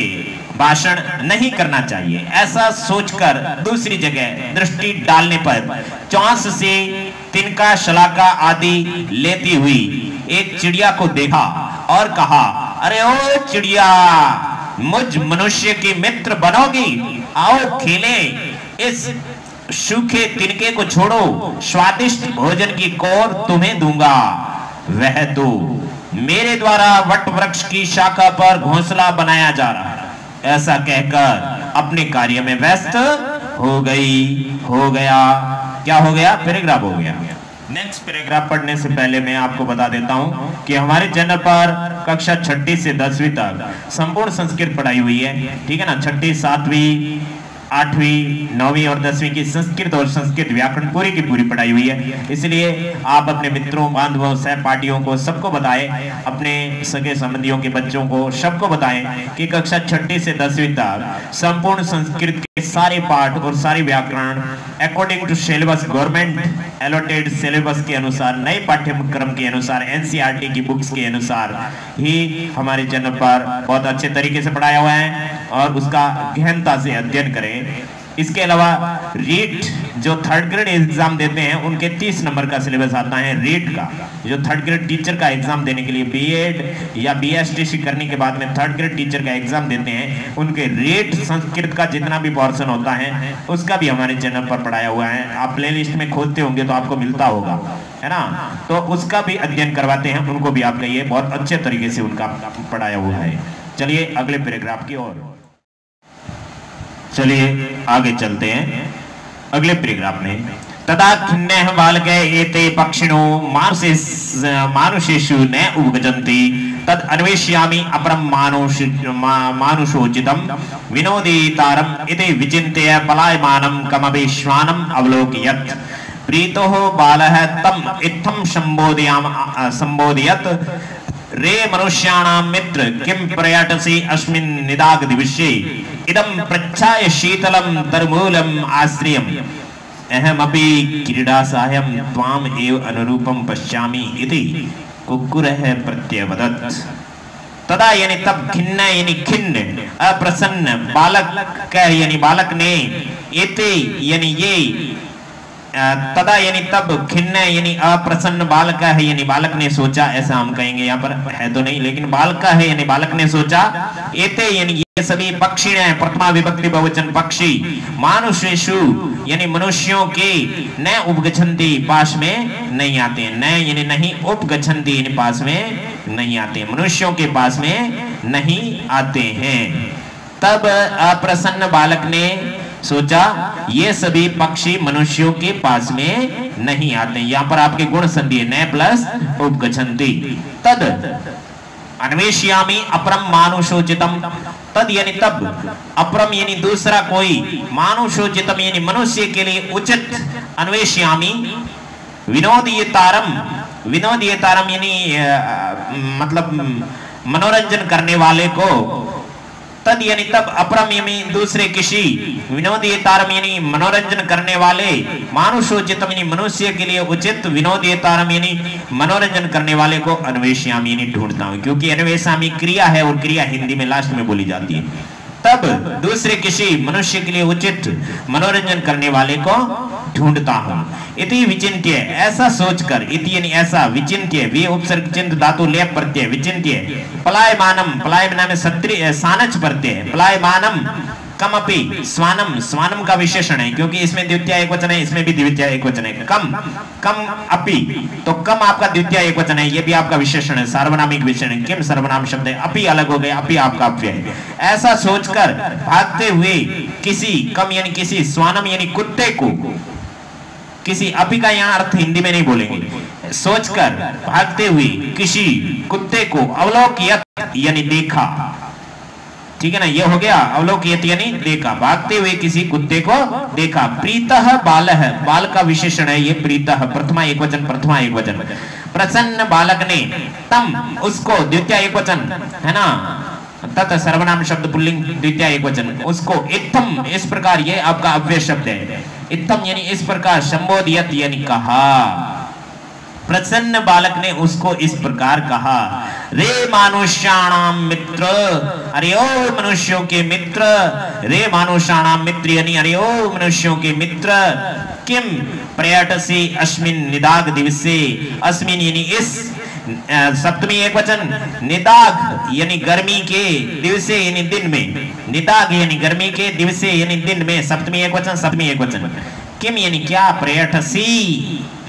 भाषण नहीं करना चाहिए, ऐसा सोचकर दूसरी जगह दृष्टि डालने पर चौंस से तिनका शलाका आदि लेती हुई एक चिड़िया को देखा और कहा, अरे ओ चिड़िया, मुझ मनुष्य की मित्र बनोगी? आओ खेले, इस सूखे तिनके को छोड़ो, स्वादिष्ट भोजन की कोर तुम्हें दूंगा। वह तो मेरे द्वारा वट वृक्ष की शाखा पर घोंसला बनाया जा रहा है, ऐसा कहकर अपने कार्य में व्यस्त हो गया। क्या हो गया? पैराग्राफ हो गया। नेक्स्ट पैराग्राफ पढ़ने से पहले मैं आपको बता देता हूं कि हमारे चैनल पर कक्षा 6ठी से 10वीं तक संपूर्ण संस्कृत पढ़ाई हुई है, ठीक है ना। 6ठी, 7वीं, 8वीं, 9वीं और 10वीं की संस्कृत और संस्कृत व्याकरण पूरी की पूरी पढ़ाई हुई है। इसलिए आप अपने मित्रों, बांधवों, सहपाठियों को सबको बताएं, अपने सगे संबंधियों के बच्चों को सबको बताएं कि कक्षा 6ठी से 10वीं तक संपूर्ण संस्कृत के सारे पाठ और सारे व्याकरण according to syllabus, government allotted syllabus के अनुसार, नए पाठ्यक्रम के अनुसार, एनसीईआरटी की बुक्स के अनुसार ही हमारे चैनल पर बहुत अच्छे तरीके से पढ़ाया हुआ है, और उसका गहनता से अध्ययन करें। इसके अलावा रीट जो 3rd ग्रेड एग्जाम देते हैं उनके 30 नंबर का सिलेबस आता है। रीट का जो 3rd ग्रेड टीचर का एग्जाम देने के लिए बीएड या बीएसटीसी करने के बाद में 3rd ग्रेड टीचर का एग्जाम देते हैं, उनके रीट संस्कृत का जितना भी पोर्शन होता है उसका भी हमारे चैनल पर पढ़ाया हुआ है। आप प्लेलिस्ट में खोलते होंगे तो आपको मिलता होगा, है ना। तो उसका भी अध्ययन करवाते हैं, उनको भी आप कहिए, बहुत अच्छे तरीके से उनका पढ़ाया हुआ है। चलिए अगले पैराग्राफ की ओर चलिए आगे चलते हैं। अगले पैराग्राफ में तदा खिन्नः बालके एते पक्षिणो मानुषेषु न उपगजन्ति तद अन्वेष्यामि अपरं मानुषोचितं विनोदितारम् इति विचिन्त्य पलायमानं कमपि श्वानम् अवलोकयत्। प्रीतः बालः तम् इत्थं संबोधयत्, रे मनुष्याणां मित्र किं पर्यटसि अस्मिन् निदाग दिवसे इदं प्रच्छाय शीतलं तरमूलम् आश्रयम् अहमपि क्रीडासायं त्वाम् एव अनुरूपं पश्यामि इति कुक्कुरः प्रत्यवदत्। तदा यानी तब, खिन्न यानी खिन्न, अप्रसन्न, बालक यानी बालक ने, एते यानी ये, तदा यानी तब, खिन्न यानी अप्रसन्न, बालक है यानी बालक ने सोचा, ऐसा हम कहेंगे, यहाँ पर है तो नहीं लेकिन बालक है यानी बालक ने सोचा। एते यानी ये सभी पक्षी हैं, प्रथमा विभक्ति बहुवचन पक्षी, मानुषेषु यानी मनुष्यों के, न उपगच्छन्ति पास में नहीं आते हैं, न यानी नहीं, उपगच्छन्ति यानी पास में नहीं आते, मनुष्यों के पास में नहीं आते हैं। तब अप्रसन्न बालक ने सोचा ये सभी पक्षी मनुष्यों के पास में नहीं आते। यहाँ पर आपके गुण संधि है, न प्लस उपगच्छन्ति। तद अन्वेष्यामि अपरम मानुषोचितम, तद यानी तब, अपरम यानी दूसरा कोई, मानुषोचितम यानी मनुष्य के लिए उचित, अन्वेष्यामि विनोदियतारम, विनोदियतारम यानी मतलब मनोरंजन करने वाले को, तद यानी तब, अपरम यानी दूसरे किसी, विनोदियतारम यानी मनोरंजन करने वाले, मानुषोचितम यानी मनुष्य के लिए उचित, विनोदियतारम यानी मनोरंजन करने वाले को अन्वेष्यामि यानी ढूंढता हूं, क्योंकि अन्वेषामि क्रिया है और क्रिया हिंदी में लास्ट में बोली जाती है। तब दूसरे किसी मनुष्य के लिए उचित मनोरंजन करने वाले को ढूंढता हूं। इति विचिन्त्य, ऐसा सोचकर, इति यानी ऐसा, विचिन्त्य वे उपसर्ग चिन्ह धातु लेप प्रत्यय, विचिन्त्य पलायमानम, पलायमान में सानच प्रत्यय, पलायमानम कमपि स्वानम, स्वानम का विशेषण है क्योंकि इसमें द्वितीय एकवचन है, इसमें भी द्वितीय एकवचन है। कम, कम अपि, तो कम आपका द्वितीय एकवचन है, ये भी आपका विशेषण है, सार्वनामिक विशेषण है। किम सर्वनाम शब्द है, अपि अलग हो गया, अपि आपका अव्यय है। ऐसा सोचकर भागते हुए किसी, कम यानी किसी, स्वानम यानी कुत्ते को, किसी, अपि का यहाँ अर्थ हिंदी में नहीं बोलेंगे, सोचकर भागते हुए किसी कुत्ते को अवलोकयत यानी देखा, ठीक है ना, ये हो गया अवलोकयत यानी देखा, भागते हुए किसी कुत्ते को देखा। प्रीतः बालः, बाल का विशेषण है ये प्रीतः, प्रथमा एकवचन, प्रथमा एकवचन। प्रसन्न बालक ने, तम उसको, द्वितीय एकवचन है ना, तत् सर्वनाम शब्द पुल्लिंग द्वितीय एकवचन, उसको इत्थम, इस प्रकार, ये आपका अव्यय शब्द है, इत्थम यानी इस प्रकार, संबोधियत यानी कहा, प्रसन्न बालक ने उसको इस प्रकार कहा। रे मानुष्याणाम मित्र, अरे ओ मनुष्यों के मित्र, रे मानुष्याणाम मित्र यानी अरे ओ मनुष्यों के मित्र, किम प्रयटसी अस्मिन निदाग दिवसे, अस्मिन यानी इस, सप्तमी एकवचन, निदाग यानी गर्मी के, दिवसे यानी दिन में, निदाग यानी गर्मी के, दिवसे यानी दिन में, सप्तमी एकवचन, सप्तमी एकवचन। किम यानी क्या, प्रयटसी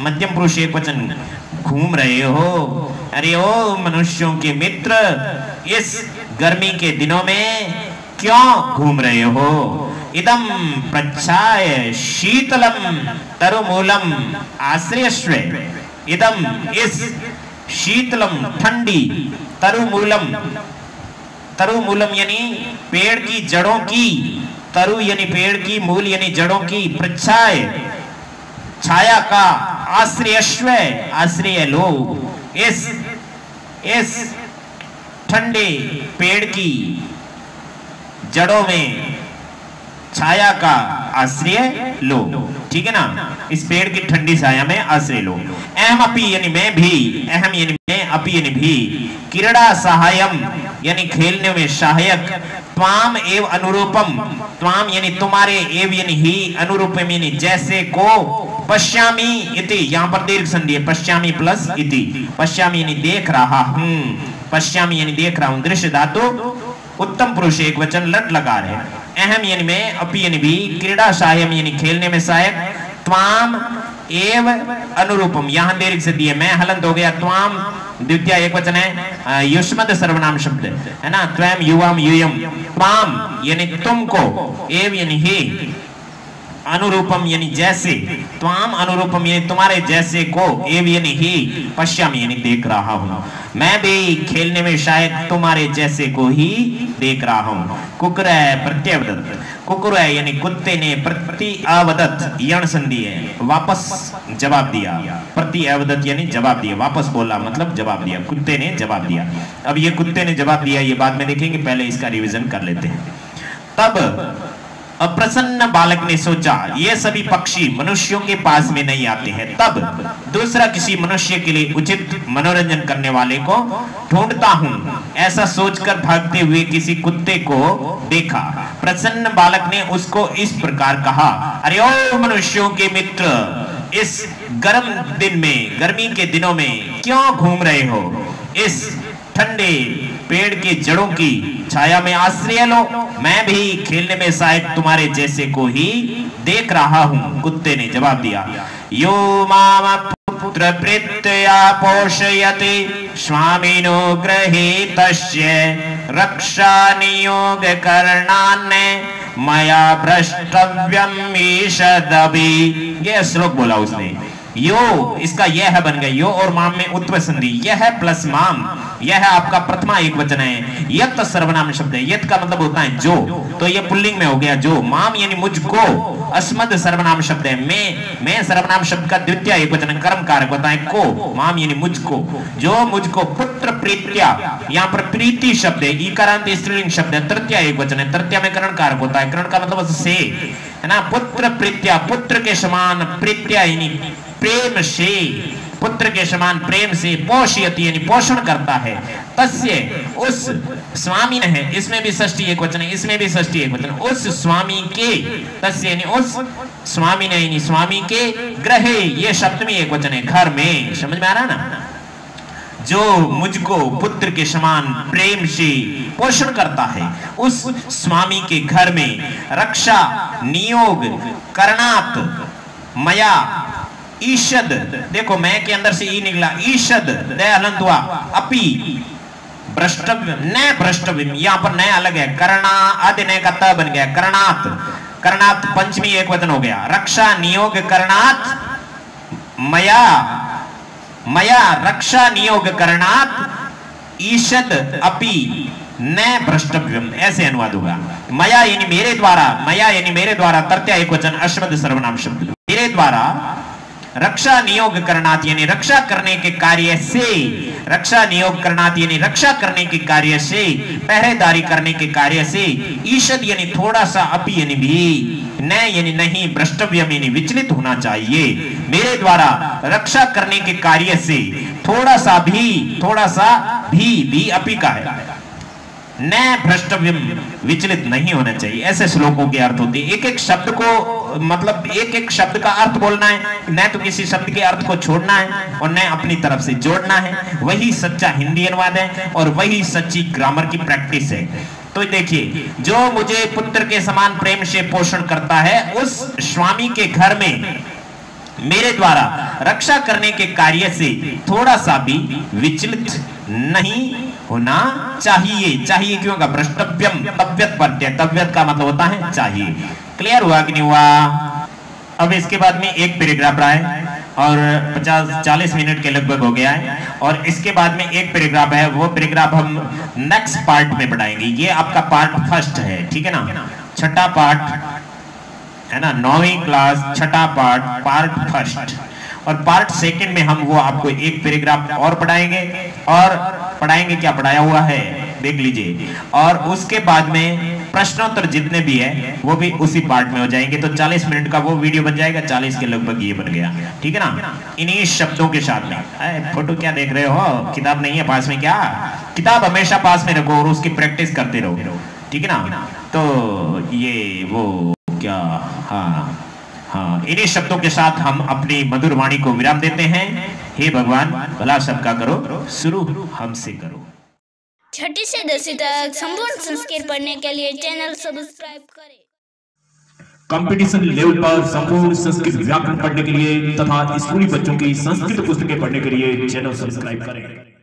मध्यम पुरुष एकवचन, घूम रहे हो, अरे ओ मनुष्यों के मित्र, इस गर्मी के दिनों में क्यों घूम रहे हो। इदम प्रच्छाय शीतलम तरुमूलम आश्रयस्व, इदम इस, शीतलम ठंडी, तरुमूलम, तरुमूलम यानी पेड़ की जड़ों की, तरु यानी पेड़ की, मूल यानी जड़ों की, प्रच्छाय छाया का, आश्रयस्व आश्रय लो, इस ठंडे पेड़ की जड़ों में छाया का आश्रय लो, ठीक है ना, इस पेड़ की ठंडी छाया में आश्रय लो। अहम अपि यानी मैं भी, अहम यानी मैं, अपि यानी भी, क्रीड़ा सहायम यानी खेलने में सहायक, त्वाम एव अनुरूपम, त्वाम यानी तुम्हारे, एव यानी ही, अनुरूपम यानी जैसे को, पश्यामी इति, यहाँ पर दीर्घ संधि है, पश्यामी प्लस इति, पश्यामी यानी देख रहा हूँ, पश्यामी यानी देख रहा हूँ, दृश्य धातु उत्तम पुरुष एकवचन लट लगा रहे। अहम यानी मैं, अपि यानी भी, क्रीड़ा सहायम यानी खेलने में सहायक, त्वाम एव अनुरूपम, यहाँ दीर्घ संधि है, मैं हलंत हो गया, त्वाम द्वितीय एकवचन है, युष्मद सर्वनाम शब्द है ना, त्वम युवाम यूयम, त्वाम यानी तुमको, एव यानी ही, अनुरूपम यानी जैसे, त्वाम अनुरूपम यानी तुम्हारे जैसे को, एव यानी ही, पश्यामी यानी देख रहा हूँ, मैं भी खेलने में शायद तुम्हारे जैसे को ही देख रहा हूँ। कुकुर प्रत्यवदत, कुकुर यानी कुत्ते ने, प्रति अवदत यण संधि है, वापस जवाब दिया, प्रति अवदत यानी जवाब दिया, वापस बोला मतलब जवाब दिया, कुत्ते ने जवाब दिया। अब ये कुत्ते ने जवाब दिया ये बाद में देखेंगे, पहले इसका रिवीजन कर लेते हैं। तब अप्रसन्न बालक ने सोचा ये सभी पक्षी मनुष्यों के पास में नहीं आते हैं, तब दूसरा किसी मनुष्य के लिए उचित मनोरंजन करने वाले को ढूंढता हूँ। ऐसा सोचकर भागते हुए किसी कुत्ते को देखा। प्रसन्न बालक ने उसको इस प्रकार कहा, अरे ओ मनुष्यों के मित्र, इस गर्म दिन में, गर्मी के दिनों में क्यों घूम रहे हो, इस ठंडे पेड़ की जड़ों की छाया में आश्रय लो, मैं भी खेलने में शायद तुम्हारे जैसे को ही देख रहा हूँ। कुत्ते ने जवाब दिया, यो माम पुत्र प्रीत्या पोषयति स्वामिनो गृहीतस्य रक्षा नियोग करणान्ने मया भ्रष्टव्यम ईषदपि। ये श्लोक बोला उसने। यो इसका यह बन गया, यो और माम में उत्व संधि, यह प्लस माम, यह आपका प्रथमा एक वचन है। यत सर्वनाम शब्द है, यत का मतलब होता है जो, तो ये पुल्लिंग में हो गया जो। माम यानी मुझको, अस्मद सर्वनाम शब्द है, मैं सर्वनाम शब्द का द्वितीय एक वचन कर्म कारक होता है को, माम यानी मुझको, जो मुझको पुत्र प्रीत्या, यहाँ पर प्रीति शब्द है, ईकारांत स्त्रीलिंग शब्द है, तृतीय एक वचन है, तृतीय में करण कारक होता है, करण का मतलब से है ना। पुत्र प्रीत्या, पुत्र के समान, प्रीत्या यानी प्रेम से, पुत्र के समान प्रेम से पोषयति यानी पोषण करता है, तस्य उस स्वामी ने है, इसमें भी षष्ठी एक वचन है, इसमें भी षष्ठी एक वचन, उस स्वामी के, तस्य यानी उस स्वामी ने यानी स्वामी के, ग्रहे ये सप्तमी एक वचन है, घर में। समझ में आ रहा ना? जो मुझको पुत्र के समान प्रेम से पोषण करता है, उस स्वामी के घर में रक्षा नियोग करणात मया ईषद, देखो मैं के अंदर से ई निकला, ईषद दयालंत हुआ, अपि भ्रष्टव्य न भ्रष्टव्य, यहां पर नया अलग है, करना आदि नय का त बन गया, करणात, करणात पंचमी एक वचन हो गया, रक्षा नियोग करणात मया, मया रक्षा नियोग करणात ईषद अपि न भ्रष्टव्यम, ऐसे अनुवाद होगा। मया यानी मेरे द्वारा, मया यानी मेरे द्वारा, तृतीया एक वचन अश्वद सर्वनाम शब्द, मेरे द्वारा रक्षा नियोग करणात यानी रक्षा करने के कार्य से, रक्षा नियोग करणात यानी रक्षा करने के कार्य से, पहरेदारी करने के कार्य से, ईषद यानी थोड़ा सा, अपि यानी भी, न यानी नहीं, भ्रष्टव्यम यानी विचलित होना चाहिए, मेरे द्वारा रक्षा करने के कार्य से थोड़ा सा भी अपि का है, न भ्रष्टव्यम विचलित नहीं होना चाहिए। ऐसे श्लोकों के अर्थ होते हैं। एक एक शब्द को मतलब एक एक शब्द का अर्थ बोलना है, न तो किसी शब्द के अर्थ को छोड़ना है और न अपनी तरफ से जोड़ना है। वही सच्चा हिंदी अनुवाद है और वही सच्ची ग्रामर की प्रैक्टिस है। तो देखिए, जो मुझे पुत्र के समान प्रेम से पोषण करता है, उस स्वामी के घर में मेरे द्वारा रक्षा करने के कार्य से थोड़ा सा भी विचलित नहीं होना चाहिए। चाहिए क्यों का? भ्रष्टव्यम, तव्यत प्रत्यय, तव्यत का मतलब होता है चाहिए। क्लियर हुआ कि नहीं हुआ? अब इसके बाद में एक पैराग्राफ रहा है और 50-40 मिनट के लगभग हो गया है, और इसके बाद में एक पैराग्राफ है, वो पैराग्राफ हम नेक्स्ट पार्ट में पढ़ाएंगे। ये आपका पार्ट फर्स्ट है, ठीक है ना? छठा पार्ट है ना, 9वीं क्लास छठा पार्ट फर्स्ट, और पार्ट सेकंड में हम वो आपको एक पैराग्राफ और पढ़ाएंगे, और पढ़ाएंगे क्या पढ़ाया हुआ है देख लीजिए, और उसके बाद में प्रश्नोत्तर जितने भी है वो भी उसी पार्ट में हो जाएंगे। तो 40 मिनट का वो वीडियो बन जाएगा, 40 के लगभग ये बन गया, ठीक है ना? इन्हीं शब्दों के साथ में। फोटो क्या देख रहे हो? किताब नहीं है पास में क्या? किताब हमेशा पास में रखो और उसकी प्रैक्टिस करते रहो, ठीक है ना? तो ये वो क्या, हाँ, इन्हीं शब्दों के साथ हम अपनी मधुर वाणी को विराम देते हैं। हे भगवान, भला सबका करो, शुरू हमसे करो। छठी से 10वीं तक संपूर्ण संस्कृत पढ़ने के लिए चैनल सब्सक्राइब करें। कंपटीशन लेवल पर संपूर्ण संस्कृत व्याकरण पढ़ने के लिए तथा स्कूली बच्चों की संस्कृत पुस्तकें पढ़ने के लिए चैनल सब्सक्राइब करें।